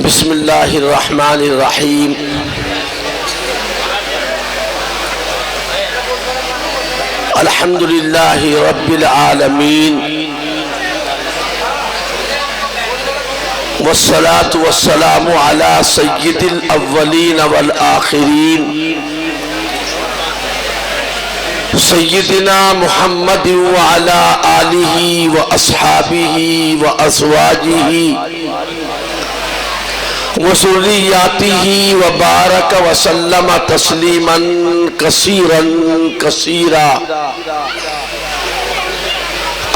بسم اللہ الرحمن الرحیم الحمدللہ رب العالمین والصلاة والسلام علی سید الاولین والآخرین سیدنا محمد وعلی آلہ واصحابہ وازواجہ وذریاتہ وبارک وسلم تسلیما کثیرا کثیرا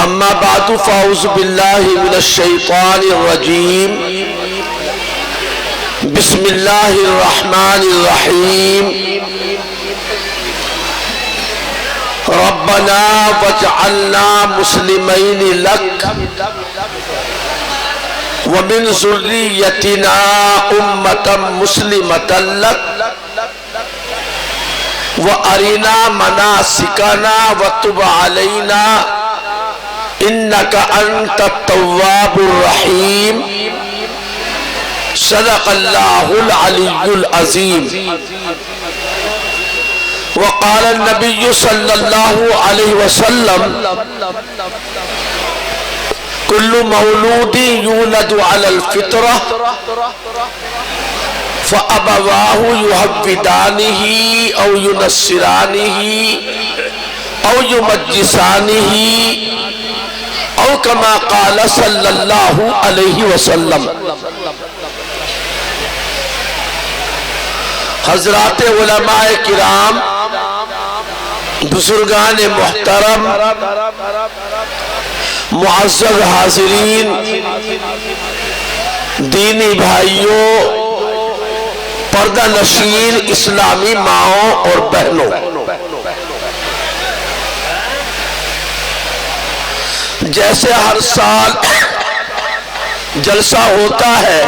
اما بعد فاعوذ باللہ من الشیطان الرجیم بسم اللہ الرحمن الرحیم ربنا واجعلنا مسلمین لک ومن ذریتنا امتا مسلمتا لک وارنا مناسکنا وتب علینا انکا انت التواب الرحیم صدق اللہ العلی العظیم وقال النبی صلی اللہ علیہ وسلم کل مولود یولد علی الفطرہ فابواہ یحودانہ او ینصرانہ او یمجسانہ او کما قال صلی اللہ علیہ وسلم۔ حضرات علماء کرام، بزرگان محترم، معزز حاضرین، دینی بھائیوں، پردہ نشین اسلامی ماؤں اور بہنوں، جیسے ہر سال جلسہ ہوتا ہے،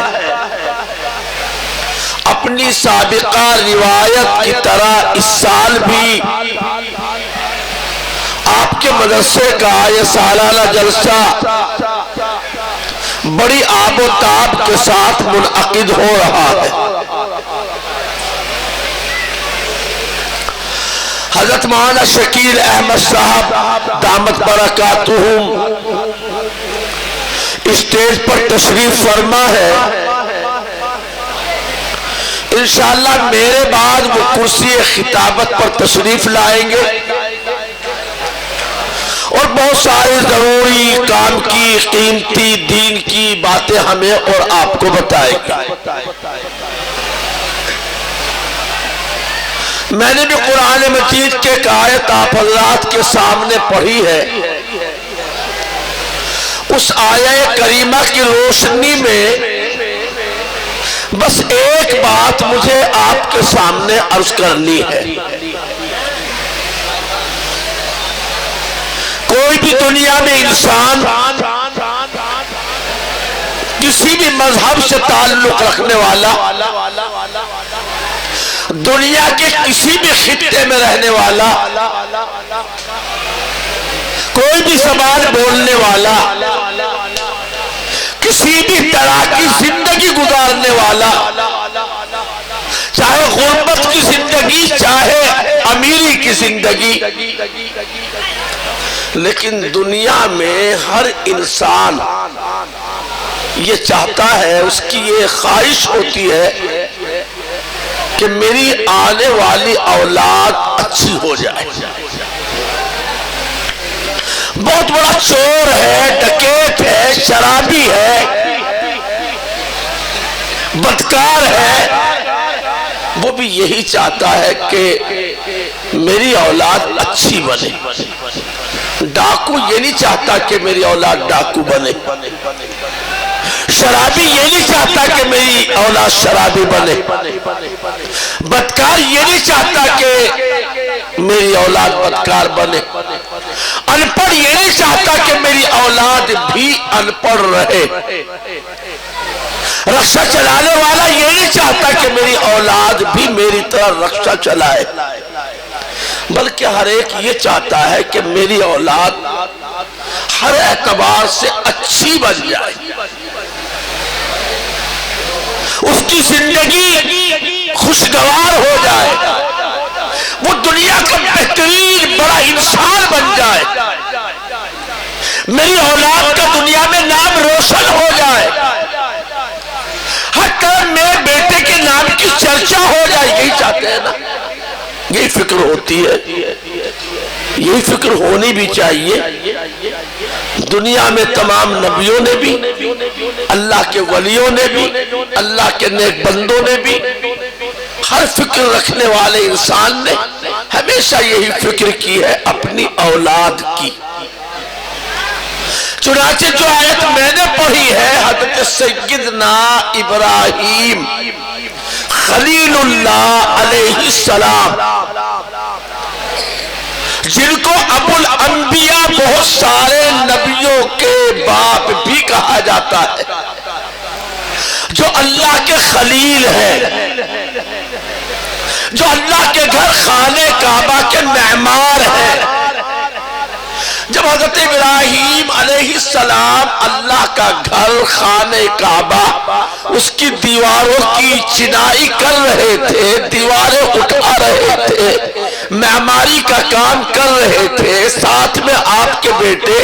اپنی سابقہ روایت کی طرح اس سال بھی آپ کے مدرسے کا یہ سالانہ جلسہ بڑی آب و تاب کے ساتھ منعقد ہو رہا ہے۔ حضرت مولانا شکیل احمد صاحب دامت برکاتہم اسٹیج پر تشریف فرما ہے۔ انشاءاللہ میرے بعد وہ کرسی خطابت پر تشریف لائیں گے اور بہت ساری ضروری کام کی قیمتی دین کی باتیں ہمیں اور آپ کو بتائیں گے۔ میں نے بھی قرآن مجید کے ایک آیت آپ حضرات کے سامنے پڑھی ہے۔ اس آیت کریمہ کی روشنی میں بس ایک بات مجھے آپ کے سامنے عرض کرنی ہے۔ کوئی بھی دنیا میں انسان کسی بھی مذہب سے تعلق رکھنے والا، دنیا کے کسی بھی خطے میں رہنے والا، کوئی بھی زبان بولنے والا، کسی بھی طرح کی زندگی گزارنے والا، چاہے غربت کی زندگی چاہے امیری کی زندگی، لیکن دنیا میں ہر انسان یہ چاہتا ہے، اس کی یہ خواہش ہوتی ہے کہ میری آنے والی اولاد اچھی ہو جائے۔ بہت بڑا چور ہے، ڈکیت ہے، شرابی ہے، بدکار ہے، وہ بھی یہی چاہتا ہے کہ میری اولاد اچھی بنے۔ ڈاکو یہ نہیں چاہتا کہ میری اولاد ڈاکو بنے، شرابی یہ نہیں چاہتا کہ میری اولاد شرابی بنے، بدکار یہ نہیں چاہتا کہ میری اولاد بدکار بنے، ان پڑھ یہ نہیں چاہتا کہ میری اولاد بھی ان پڑھ رہے، رکشہ چلانے والا یہ نہیں چاہتا کہ میری اولاد بھی میری طرح رکشہ چلائے، بلکہ ہر ایک یہ چاہتا ہے کہ میری اولاد ہر اعتبار سے اچھی بن جائے۔ زندگی خوشگوار ہو جائے، وہ دنیا کا بہترین بڑا انسان بن جائے، میری اولاد کا دنیا میں نام روشن ہو جائے، حتیٰ میرے بیٹے کے نام کی چرچا ہو جائے. یہی چاہتے ہیں نا، یہی فکر ہوتی ہے، یہی فکر ہونی بھی چاہیے. دنیا میں تمام نبیوں نے بھی، اللہ کے ولیوں نے بھی، اللہ کے نیک بندوں نے بھی، ہر فکر رکھنے والے انسان نے ہمیشہ یہی فکر کی ہے اپنی اولاد کی. چنانچہ جو آیت میں نے پڑھی ہے حضرت سیدنا ابراہیم خلیل اللہ علیہ السلام، جن کو ابو الانبیاء بہت سارے نبیوں کے باپ بھی کہا جاتا ہے، جو اللہ کے خلیل ہیں، جو اللہ کے گھر خانے کعبہ کے معمار ہیں. جب حضرت ابراہیم علیہ السلام اللہ کا گھر خانے کعبہ اس کی دیواروں کی چنائی کر رہے تھے، دیواریں اٹھا رہے تھے، معماری کا کام کر رہے تھے، ساتھ میں آپ کے بیٹے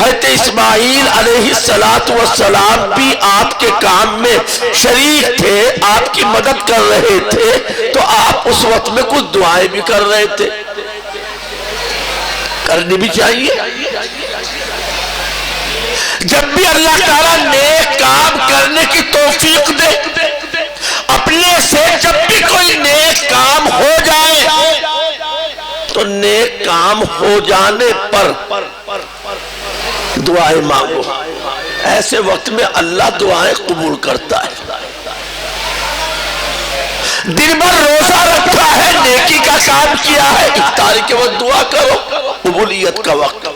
حضرت اسماعیل علیہ السلام بھی آپ کے کام میں شریک تھے، آپ کی مدد کر رہے تھے، تو آپ اس وقت میں کچھ دعائیں بھی کر رہے تھے. کرنی بھی چاہیے. جب بھی اللہ تعالیٰ نیک کام کرنے کی توفیق دے، اپنے سے جب بھی کوئی نیک کام ہو جائے تو نیک کام ہو جانے پر دعائیں مانگو. ایسے وقت میں اللہ دعائیں قبول کرتا ہے. دن بھر روزہ رکھا ہے، نیکی کا کام کیا ہے، افطاری کے وقت دعا کرو، قبولیت کا وقت.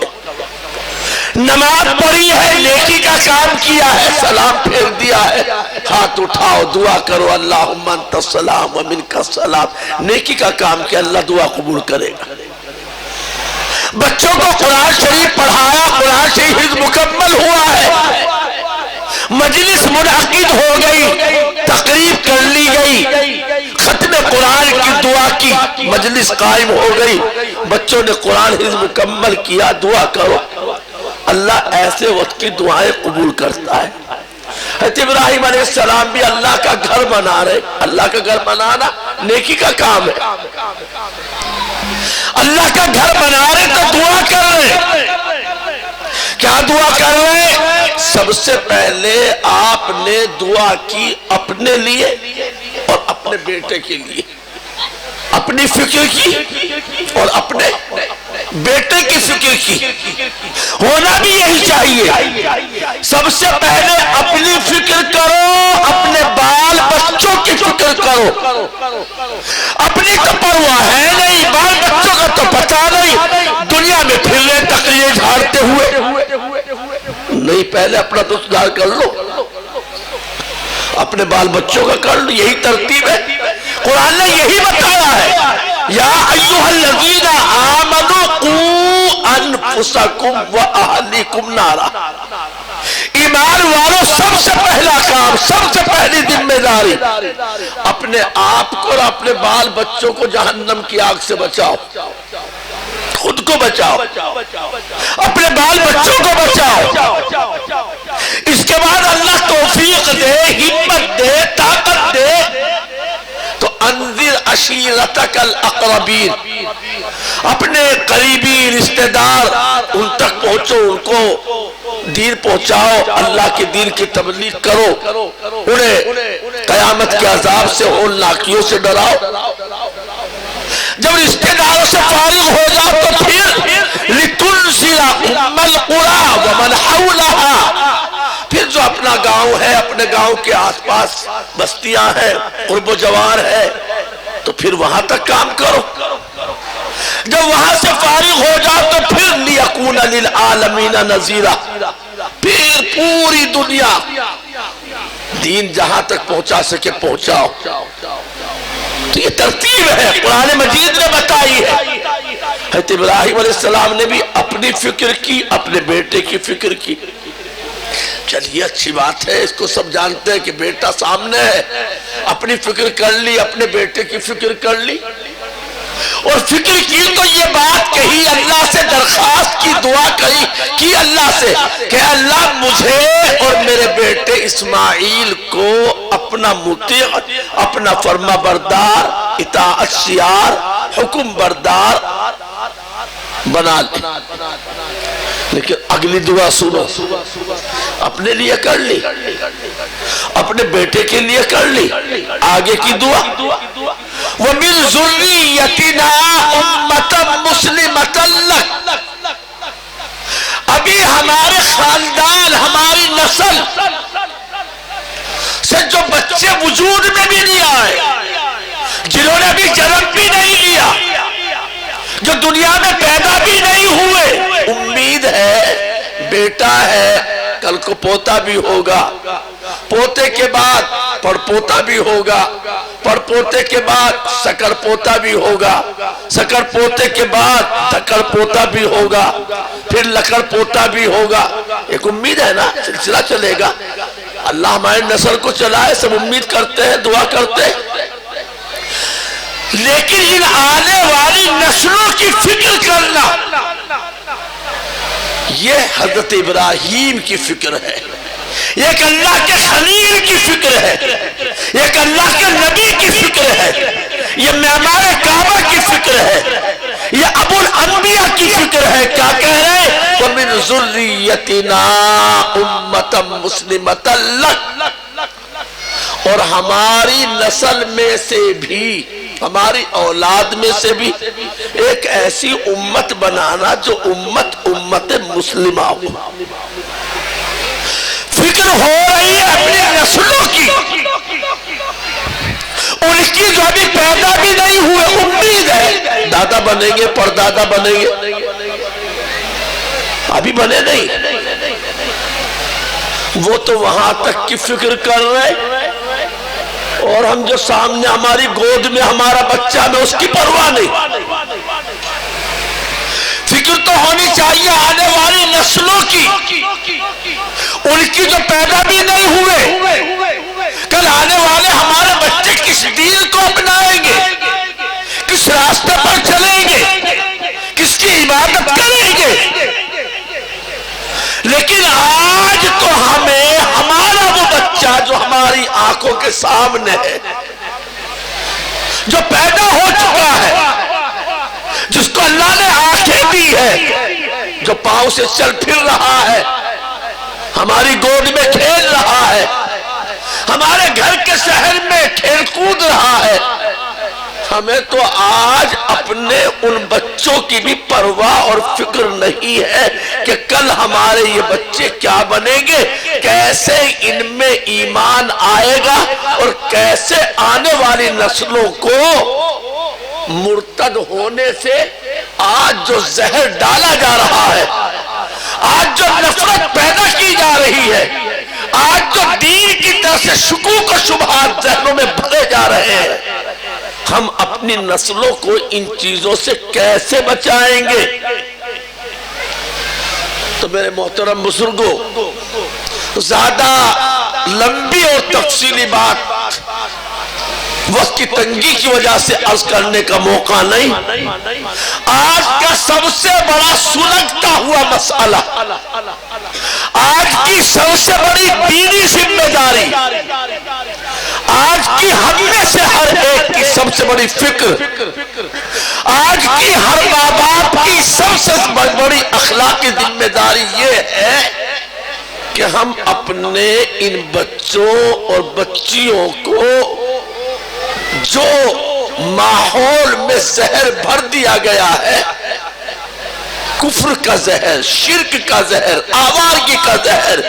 نماز پڑھی ہے، نیکی کا کام کیا ہے، سلام پھیر دیا ہے، ہاتھ اٹھاؤ دعا کرو، اللہم انت السلام و منک السلام. نیکی کا کام کیا، اللہ دعا قبول کرے گا. بچوں کو قرآن شریف پڑھایا، قرآن شریف حفظ مکمل ہوا ہے، مجلس منعقد ہو گئی، تقریب کر لی گئی، ختم قرآن کی دعا کی، مجلس قائم ہو گئی، بچوں نے قرآن حفظ مکمل کیا. دعا کرو، اللہ ایسے وقت کی دعائیں قبول کرتا ہے. حضرت ابراہیم علیہ السلام بھی اللہ کا گھر بنا رہے. اللہ کا گھر بنانا نیکی کا کام ہے. اللہ کا گھر بنا رہے تو دعا کر رہے. کیا دعا کر رہے؟ سب سے پہلے آپ نے دعا کی اپنے لیے اور اپنے بیٹے کے لیے، اپنی فکر کی اور اپنے بیٹے کی فکر کی. ہونا بھی یہی چاہیے. سب سے پہلے اپنی فکر کرو، اپنے بال بچوں کی فکر کرو. اپنی تو پرواہ ہے نہیں، بال بچوں کا تو پتہ نہیں، دنیا میں پھر لے تقریر جھاڑتے ہوئے نہیں. پہلے اپنا تو سدھار کر لو، اپنے بال بچوں کا کر لو. یہی ترتیب ہے، قرآن نے یہی بتایا ہے. یا ایھا الذین آمنوا قوا انفسکم واہلیکم نارا. ایمان والوں، سب سے پہلا کام، سب سے پہلی ذمہ داری، اپنے آپ کو اور اپنے بال بچوں کو جہنم کی آگ سے بچاؤ. خود کو بچاؤ، اپنے بال بچوں کو بچاؤ. اس کے بعد اللہ توفیق دے، ہمت دے، طاقت دے تو انذر عشیرتک الاقربین. اپنے قریبی رشتہ دار ان تک پہنچو، ان کو دین پہنچاؤ، اللہ کے دین کی تبلیغ کرو، انہیں قیامت کے عذاب سے ہولناکیوں سے ڈراؤ. جب رشتہ داروں سے فارغ ہو جاؤ تو پھر لِتُنْزِرَ أُمَّ الْقُرَىٰ وَمَنْ حَوْلَهَا. پھر جو اپنا گاؤں ہے، اپنے گاؤں کے آس پاس بستیاں ہیں، قرب و جوار ہے، تو پھر وہاں تک کام کرو. جب وہاں سے فارغ ہو جاؤ تو پھر لِيَكُونَ لِلْعَالَمِينَ نَذِيرًا. پھر پوری دنیا دین جہاں تک پہنچا سکے پہنچاؤ. تو یہ ترتیب ہے، قرآن مجید نے بتائی ہے. حضرت ابراہیم علیہ السلام نے بھی اپنی فکر کی، اپنے بیٹے کی فکر کی. چلیے اچھی بات ہے، اس کو سب جانتے ہیں کہ بیٹا سامنے ہے، اپنی فکر کر لی، اپنے بیٹے کی فکر کر لی، اور فکر کی تو یہ بات کہی، اللہ سے درخواست کی، دعا کی اللہ سے کہ اللہ مجھے اور میرے بیٹے اسماعیل کو اپنا مطیع، اپنا فرما بردار، اطاعت شیار، حکم بردار بنا لے۔ لیکن اگلی دعا سنو، اپنے لیے کر لی، اپنے بیٹے کے لیے کر لی، آگے کی دعا وَمِن ذُرِّيَّتِنَا أُمَّةً مُسْلِمَةً لَكَ، ابھی ہمارے خاندان، ہماری نسل سے جو بچے وجود میں بھی نہیں آئے، جنہوں نے ابھی جنم بھی نہیں لیا، جو دنیا میں پیدا بھی نہیں ہوئے، امید ہے بیٹا ہے، کل کو پوتا بھی ہوگا، پوتے کے بعد پڑ پوتا بھی ہوگا، پڑ پوتے کے بعد سکر پوتا بھی ہوگا، سکر پوتے کے بعد دھکر پوتا بھی ہوگا، پھر لکڑ پوتا بھی ہوگا۔ ایک امید ہے نا، سلسلہ چلے گا۔ اللہ ہماری نسل کو چلائے، سب امید کرتے ہیں، دعا کرتے ہیں، لیکن ان آنے والی نسلوں کی فکر کرنا، یہ حضرت ابراہیم کی فکر ہے، یہ ایک اللہ کے خلیل کی فکر ہے، یہ ایک اللہ کے نبی کی فکر ہے، یہ معمار کعبہ کی فکر ہے، یہ ابو الانبیاء کی فکر ہے۔ کیا کہہ رہے ہیں؟ وَمِن ذُرِّيَّتِنَا أُمَّةً مُسْلِمَةً لَكَ، اور ہماری نسل میں سے بھی، ہماری اولاد میں سے بھی ایک ایسی امت بنانا جو امت مسلمہ ہو۔ فکر ہو رہی ہے اپنی نسلوں کی، ان کی جو ابھی پیدا بھی نہیں ہوئے، امید ہے دادا بنیں گے، پردادا بنیں گے، ابھی بنے نہیں، وہ تو وہاں تک کی فکر کر رہے، اور ہم جو سامنے ہماری گود میں ہمارا بچہ میں اس کی پرواہ نہیں۔ فکر تو ہونی چاہیے آنے والی نسلوں کی، ان کی جو پیدا بھی نہیں ہوئے، کل آنے والے ہمارے بچے کس دین کو اپنائیں گے، کس راستے پر چلیں گے، کس کی عبادت کریں گے۔ لیکن آج تو ہمیں ہمارا وہ بچہ جو ہماری آنکھوں کے سامنے ہے، جو پیدا ہو چکا ہے، جس کو اللہ نے آنکھیں دی ہے، جو پاؤں سے چل پھر رہا ہے، ہماری گود میں کھیل رہا ہے، ہمارے گھر کے شہر میں کھیل کود رہا ہے، ہمیں تو آج اپنے ان بچوں کی بھی پرواہ اور فکر نہیں ہے کہ کل ہمارے یہ بچے کیا بنیں گے، کیسے ان میں ایمان آئے گا، اور کیسے آنے والی نسلوں کو مرتد ہونے سے آج جو زہر ڈالا جا رہا ہے، آج جو نفرت پیدا کی جا رہی ہے، آج جو دین کی طرف سے شکوک و شبہات ذہنوں میں بھرے جا رہے ہیں، ہم اپنی نسلوں کو ان چیزوں سے کیسے بچائیں گے؟ تو میرے محترم بزرگوں، زیادہ لمبی اور تفصیلی بات وقت کی تنگی کی وجہ سے عرض کرنے کا موقع نہیں۔ آج کا سب سے بڑا سلگتا ہوا مسئلہ، آج کی سب سے بڑی دینی ذمہ داری، آج کی ہم میں سے ہر ایک کی سب سے بڑی فکر، آج کی ہر ماں باپ کی سب سے بڑی اخلاقی ذمہ داری یہ ہے کہ ہم اپنے ان بچوں اور بچیوں کو جو ماحول میں زہر بھر دیا گیا ہے، کفر کا زہر، شرک کا زہر، آوارگی کا زہر،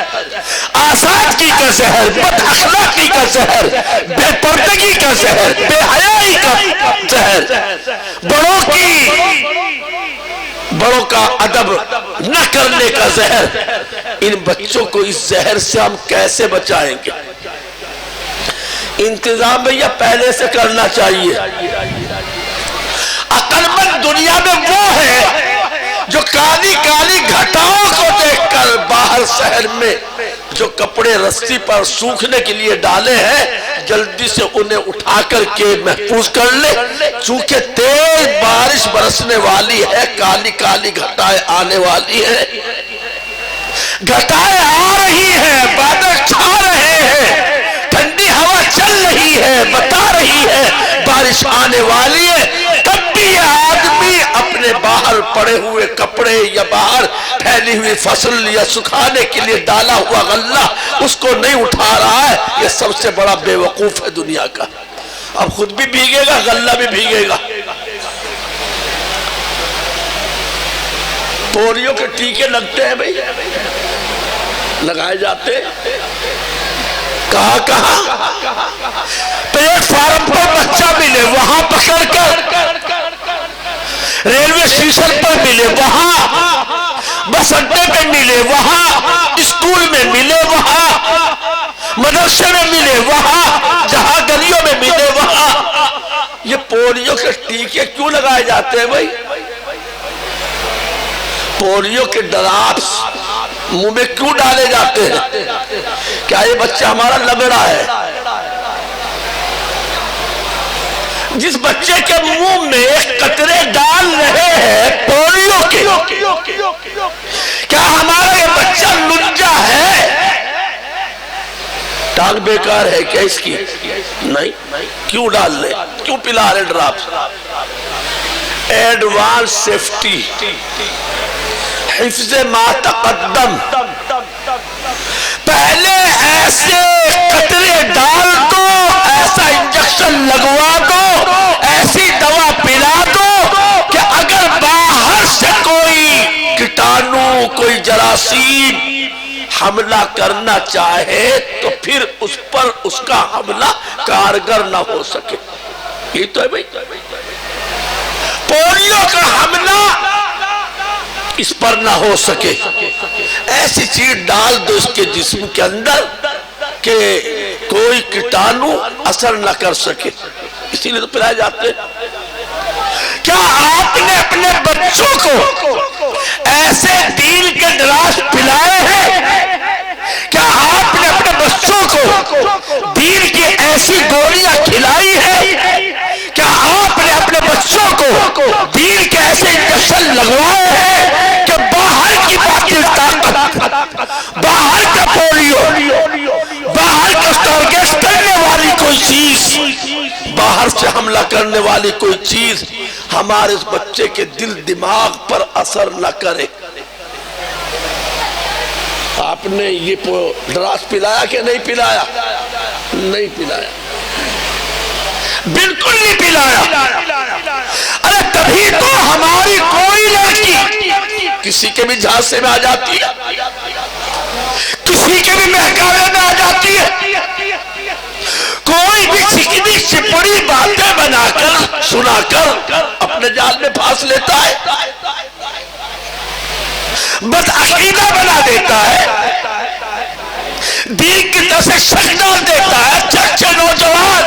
آزادگی کا زہر، بد اخلاقی کا زہر، بے پردگی کا زہر، بے حیائی کا زہر، بڑوں کا ادب نہ کرنے کا زہر، ان بچوں کو اس زہر سے ہم کیسے بچائیں گے؟ انتظام یا پہلے سے کرنا چاہیے۔ عقل مند دنیا میں وہ ہے جو کالی کالی گھٹاؤں کو دیکھ کر باہر شہر میں جو کپڑے رسی پر سوکھنے کے لیے ڈالے ہیں جلدی سے انہیں اٹھا کر کے محفوظ کر لے، چونکہ تیز بارش برسنے والی ہے، کالی کالی گھٹائیں آنے والی ہیں، گھٹائیں آ رہی ہیں، بادل چھا رہے ہیں، ٹھنڈی ہوا چل رہی ہے، بتا رہی ہے بارش آنے والی ہے۔ تب بھی یہ آدمی اپنے باہر پڑے ہوئے کپڑے یا باہر پھیلی ہوئی فصل یا سکھانے کے لیے ڈالا ہوا غلہ اس کو نہیں اٹھا رہا ہے، یہ سب سے بڑا بے وقوف ہے دنیا کا۔ اب خود بھی بھیگے گا، غلہ بھی بھیگے گا۔ پولیو کے ٹیکے لگتے ہیں بھائی، لگائے جاتے ہیں، کہاں پلیٹ فارم پر بچہ ملے وہاں پکڑ کر، ریلوے اسٹیشن پر ملے وہاں، بس اڈے پہ ملے وہاں، اسکول میں ملے وہاں، مدرسے میں ملے وہاں، جہاں گلیوں میں ملے وہاں۔ یہ پولیو کے ٹیکے کیوں لگائے جاتے ہیں بھائی؟ پولیو کے ڈراپس منہ میں کیوں ڈالے جاتے ہیں؟ کیا یہ بچہ ہمارا لنگڑا ہے؟ جس بچے کے منہ میں قطرے ڈال رہے ہیں پولیو کے، کیا ہمارا یہ بچہ لنجا ہے؟ ٹانگ بیکار ہے کیا اس کی؟ نہیں، کیوں ڈال لے، کیوں پلا رہے ڈراپس؟ ایڈوانس سیفٹی، حفظ ما تقدم، پہلے ایسے قطرے ڈال دو، ایسا انجیکشن لگوا دو، ایسی دوا پلا دو کہ اگر باہر سے کوئی کیٹانو، کوئی جراثیم حملہ کرنا چاہے تو پھر اس پر اس کا حملہ کارگر نہ ہو سکے۔ یہ تو ہے بھائی، پولیو کا حملہ اس پر نہ ہو سکے، ایسی چیز ڈال دو اس کے جسم کے اندر کہ کوئی کیٹانو اثر نہ کر سکے، اسی لیے تو پلائے جاتے ہیں۔ کیا آپ نے اپنے بچوں کو ایسے دین کے ڈراپس پلائے ہیں؟ کیا آپ نے اپنے بچوں کو دین کی ایسی گولیاں کھلائی ہیں؟ کیا آپ نے اپنے بچوں کو دین کے ایسے انجیکشن لگوائے ہیں کہ باہر کی باطل طاقت، باہر کا پولیو، باہر کا ٹارگیٹ کرنے والی کوئی چیز، باہر سے حملہ کرنے والی کوئی چیز ہمارے اس بچے کے دل دماغ پر اثر نہ کرے؟ آپ نے یہ ڈراپس پلایا کہ نہیں پلایا؟ نہیں پلایا، بالکل نہیں پلایا۔ ارے تبھی تو ہماری کوئی لڑکی کسی کے بھی جھانسے میں آ جاتی ہے، کسی کے بھی مہکاوے میں آ جاتی ہے، کوئی بھی چکنی چپڑی باتیں بنا کر سنا کر اپنے جال میں پھانس لیتا ہے، بد عقیدہ بنا دیتا ہے، دین کی طرف سے شک ڈال دیتا ہے۔ اچھے نوجوان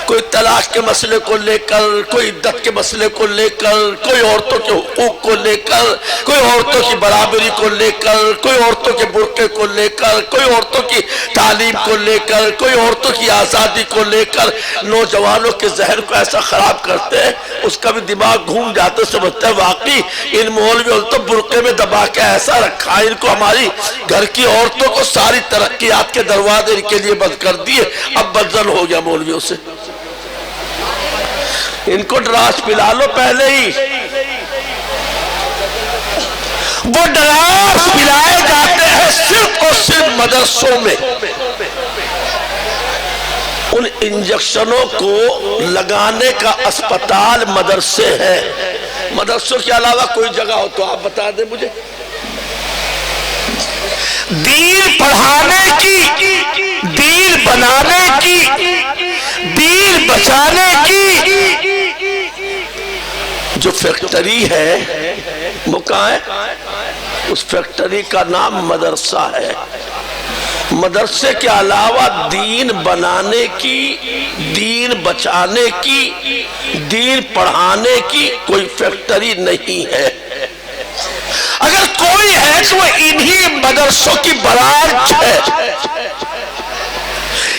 کوئی طلاق کے مسئلے کو لے کر، کوئی عدت کے مسئلے کو لے کر، کوئی عورتوں کے حقوق کو لے کر، کوئی عورتوں کی برابری کو لے کر، کوئی عورتوں کے برقعے کو لے کر، کوئی عورتوں کی تعلیم کو لے کر، کوئی عورتوں کی آزادی کو لے کر نوجوانوں کے ذہن کو ایسا خراب کرتے ہیں، اس کا بھی دماغ گھوم جاتا ہے، سمجھتا ہے واقعی ان مولویوں تو برقعے میں دبا کے ایسا رکھا ہے، ان کو ہماری گھر کی عورتوں کو ساری ترقیات کے دروازے کے لیے بند کر دیے، اب بدزن ہو گیا مولویوں سے۔ ان کو ڈراپس پلا لو پہلے ہی۔ وہ ڈراپس پلائے جاتے ہیں صرف اور صرف مدرسوں میں۔ ان انجیکشنوں کو لگانے کا اسپتال مدرسے ہیں۔ مدرسوں کے علاوہ کوئی جگہ ہو تو آپ بتا دیں مجھے۔ دین پڑھانے کی، دین بنانے کی، دین بچانے کی جو فیکٹری ہے وہ کہاں ہے؟ اس فیکٹری کا نام مدرسہ ہے۔ مدرسے کے علاوہ دین بنانے کی، دین بچانے کی، دین پڑھانے کی کوئی فیکٹری نہیں ہے۔ اگر کوئی ہے کہ وہ انہی مدرسوں کی برانچ ہے.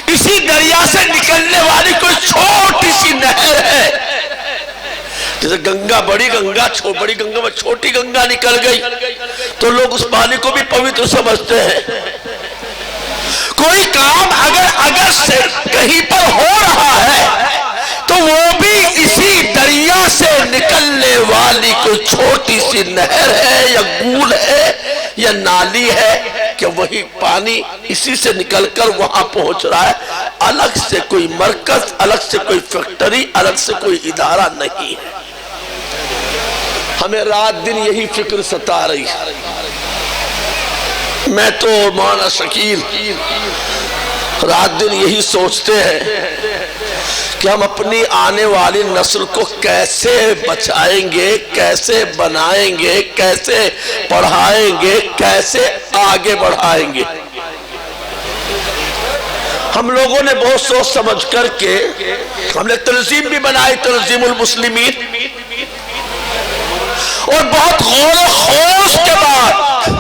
اسی دریا سے نکلنے والی کوئی چھوٹی سی نہر ہے. جیسے گنگا بڑی گنگا میں چھوٹی گنگا نکل گئی تو لوگ اس پانی کو بھی پوتر سمجھتے ہیں. کوئی کام اگر سے کہیں پر ہو رہا ہے تو وہ بھی اسی دریا سے نکلنے والی کوئی چھوٹی سی نہر ہے یا گول ہے یا نالی ہے کہ وہی پانی اسی سے نکل کر وہاں پہنچ رہا ہے. الگ سے کوئی مرکز، الگ سے کوئی فیکٹری، الگ سے کوئی ادارہ نہیں ہے. ہمیں رات دن یہی فکر ستا رہی ہے. میں تو مولانا شکیل رات دن یہی سوچتے ہیں کہ ہم اپنی آنے والی نسل کو کیسے بچائیں گے، کیسے بنائیں گے، کیسے پڑھائیں گے، کیسے آگے بڑھائیں گے. ہم لوگوں نے بہت سوچ سمجھ کر کے ہم نے تنظیم بھی بنائی، تنظیم المسلمین، اور بہت غور و خوض کے بعد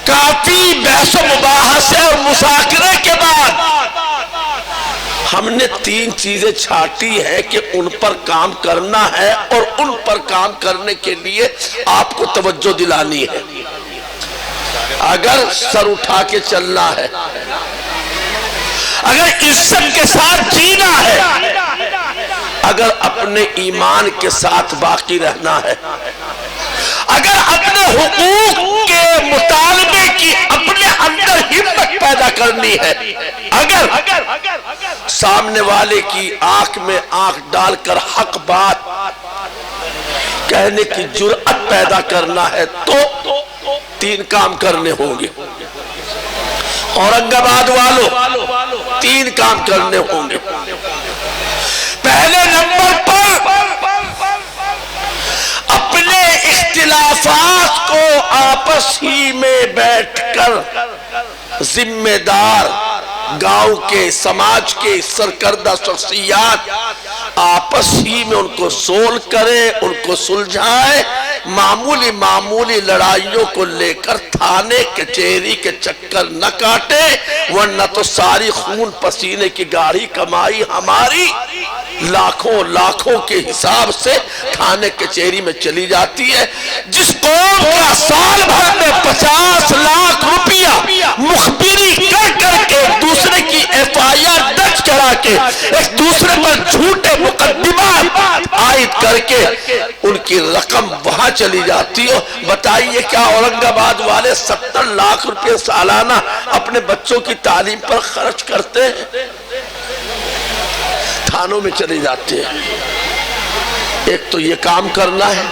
کافی بحث و مباحثے اور مذاکرے کے بعد ہم نے 3 چیزیں چھانٹی ہے کہ ان پر کام کرنا ہے اور ان پر کام کرنے کے لیے آپ کو توجہ دلانی ہے. اگر سر اٹھا کے چلنا ہے، اگر عزت کے ساتھ جینا ہے، اگر اپنے ایمان کے ساتھ باقی رہنا ہے، اگر اپنے حقوق کے مطالبے کی اپنے اندر ہمت پیدا کرنی ہے، اگر سامنے والے کی آنکھ میں آنکھ ڈال کر حق بات کہنے کی جرأت پیدا کرنا ہے تو 3 کام کرنے ہوں گے. اورنگ آباد والوں 3 کام کرنے ہوں گے. پہلے نمبر پر اپنے اختلافات کو آپس ہی میں بیٹھ کر ذمہ دار گاؤں کے، سماج کے سرکردہ شخصیات آپس ہی میں ان کو سول کرے، ان کو سلجھائے. معمولی لڑائیوں کو لے کر تھانے کچہری کے چکر نہ کاٹے، ورنہ تو ساری خون پسینے کی گاڑی کمائی ہماری لاکھوں کے حساب سے تھانے کچہری میں چلی جاتی ہے. جس قوم کا سال بھر میں 50 لاکھ روپیہ مخبری کر کے ایک دوسرے کی FIR درج کرا کے ایک دوسرے پر جھوٹے مقدمات عائد کر کے ان کی رقم وہاں چلی جاتی ہو، بتائیے کیا اورنگ آباد والے 70 لاکھ روپے سالانہ اپنے بچوں کی تعلیم پر خرچ کرتے ہیں؟ تھانوں میں چلے جاتے ہیں. ایک تو یہ کام کرنا ہے.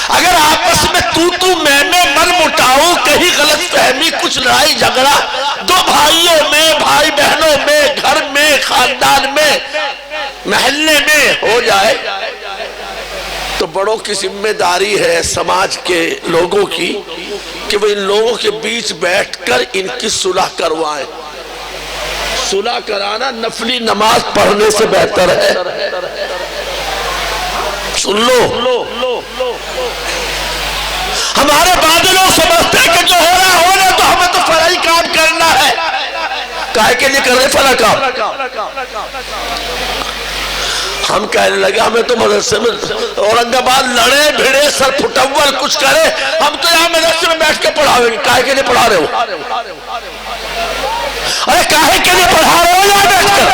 اگر آپس میں تو میں من مٹاؤ، کہیں غلط فہمی، کچھ لڑائی جھگڑا 2 بھائیوں میں، بھائی بہنوں میں، گھر میں، خاندان میں، محلے میں ہو جائے تو بڑوں کی ذمہ داری ہے سماج کے لوگوں کی کہ وہ ان لوگوں کے بیچ بیٹھ کر ان کی صلح کروائیں. صلح کرانا نفلی نماز پڑھنے سے بہتر ہے. سن لو، ہمارے بعد لوگ سمجھتے ہیں کہ جو ہو رہا ہے ہونے تو ہمیں تو فرعی کام کرنا ہے. کائے کے لیے کر رہے فرع کام؟ ہم کہنے لگے ہمیں تو مدرسے میں اورنگ آباد لڑے بھیڑے سر پھٹول کچھ کرے، ہم تو یہاں مدرسے میں بیٹھ کے پڑھاویں گے. کائے کے لیے پڑھا رہے ہو؟ ارے کاہے کے لیے پڑھا رہے ہو یہاں بیٹھ کر؟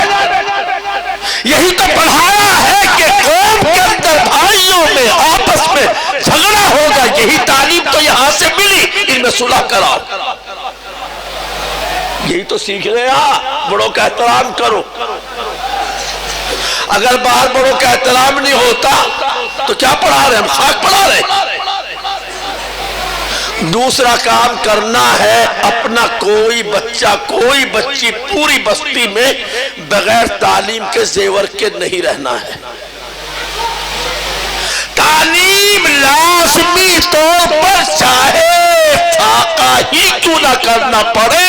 یہی تو پڑھایا ہے کہ قوم کے اندر بھائیوں میں آپس میں جھگڑا ہوگا. یہی تعلیم تو یہاں سے ملی، ان میں صلح کراؤ. یہی تو سیکھ رہے ہیں. بڑوں کا احترام کرو. اگر باہر بڑوں کا احترام نہیں ہوتا تو کیا پڑھا رہے ہیں؟ ہم خاک پڑھا رہے ہیں. دوسرا کام کرنا ہے، اپنا کوئی بچہ کوئی بچی پوری بستی میں بغیر تعلیم کے زیور کے نہیں رہنا ہے. تعلیم لازمی طور پر چاہے فاقہ ہی کیوں نہ کرنا پڑے،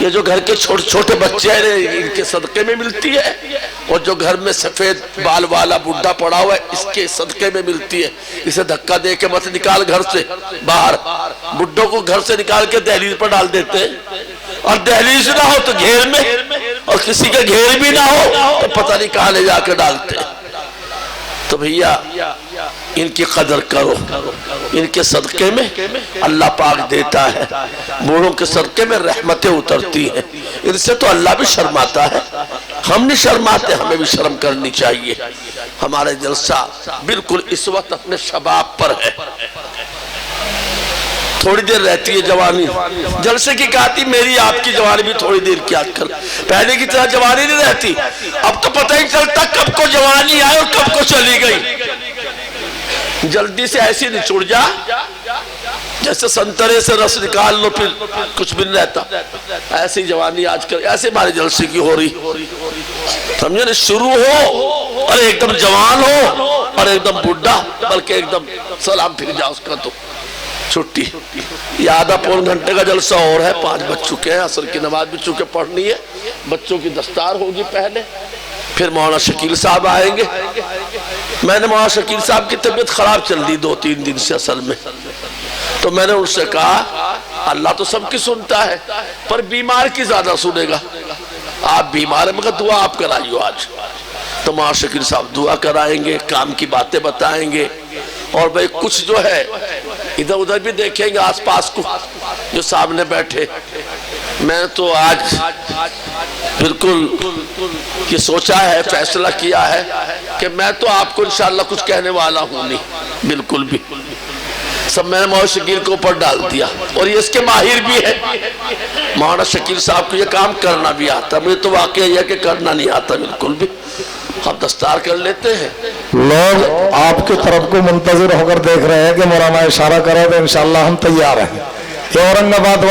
یہ جو گھر کے چھوٹے بچے ہیں ان کے صدقے میں ملتی ہے، اور جو گھر میں سفید بال والا بڈھا پڑا ہوا ہے اس کے صدقے میں ملتی ہے۔ اسے دھکا دے کے مت نکال گھر سے باہر، بڈھوں کو گھر سے نکال کے دہلیز پر ڈال دیتے ہیں، اور دہلیز نہ ہو تو گھیر میں، اور کسی کا گھیر بھی نہ ہو تو پتہ نہیں کہاں لے جا کے ڈالتے ہیں۔ تو بھیا ان کی قدر کرو، ان کے صدقے میں اللہ پاک دیتا ہے، بوڑھوں کے صدقے میں رحمتیں اترتی ہیں، ان سے تو اللہ بھی شرماتا ہے۔ ہم نہیں شرماتے، ہمیں بھی شرم کرنی چاہیے۔ ہمارے جلسہ بالکل اس وقت اپنے شباب پر ہے، تھوڑی دیر رہتی ہے جوانی، جلسے کی کہتی میری آپ کی جوانی بھی تھوڑی دیر کیا کر، پہلے کی طرح جوانی نہیں رہتی، اب تو پتہ ہی چلتا کب کو جوانی آئے اور کب کو چلی گئی۔ جلدی سے ایسی نچڑ جا جیسے سنترے سے رس نکال لو پھر کچھ بھی نہیں رہتا، ایسی جوانی آج کل ایسے ہمارے جلسے کی ہو رہی، سمجھے نا، شروع ہو اور ایک دم جوان ہو اور ایک دم بڈھا، بلکہ ایک دم سلام پھر جا اس کا تو چھٹی۔ یہ آدھا پون گھنٹے کا جلسہ اور ہے، 5 بج چکے ہیں، عصر کی نماز بھی چکے پڑھنی ہے، بچوں کی دستار ہوگی پہلے، پھر مولانا شکیل صاحب آئیں گے۔ میں نے مولانا شکیل صاحب کی طبیعت خراب چل رہی 2-3 دن سے اصل میں، تو میں نے ان سے کہا اللہ تو سب کی سنتا ہے پر بیمار کی زیادہ سنے گا، آپ بیمار ہیں مگر دعا آپ کرائیو آج، تو مولانا شکیل صاحب دعا کرائیں گے، کام کی باتیں بتائیں گے، اور بھئی کچھ جو ہے ادھر ادھر بھی دیکھیں گے آس پاس کو جو سامنے بیٹھے۔ میں تو آج بالکل یہ سوچا ہے، فیصلہ کیا ہے کہ میں تو آپ کو انشاءاللہ کچھ کہنے والا ہوں نہیں، بالکل بھی، سب میں نے مولانا شکیل کو اوپر ڈال دیا، اور یہ اس کے ماہر بھی ہے۔ مولانا شکیل صاحب کو یہ کام کرنا بھی آتا، مجھے تو واقعہ یہ کہ کرنا نہیں آتا بالکل بھی۔ ہم دستار کر لیتے ہیں، لوگ آپ کی طرف کو منتظر ہو کر دیکھ رہے ہیں کہ مولانا اشارہ کرے تو انشاءاللہ ہم تیار ہیں۔ یہ اورنگ آباد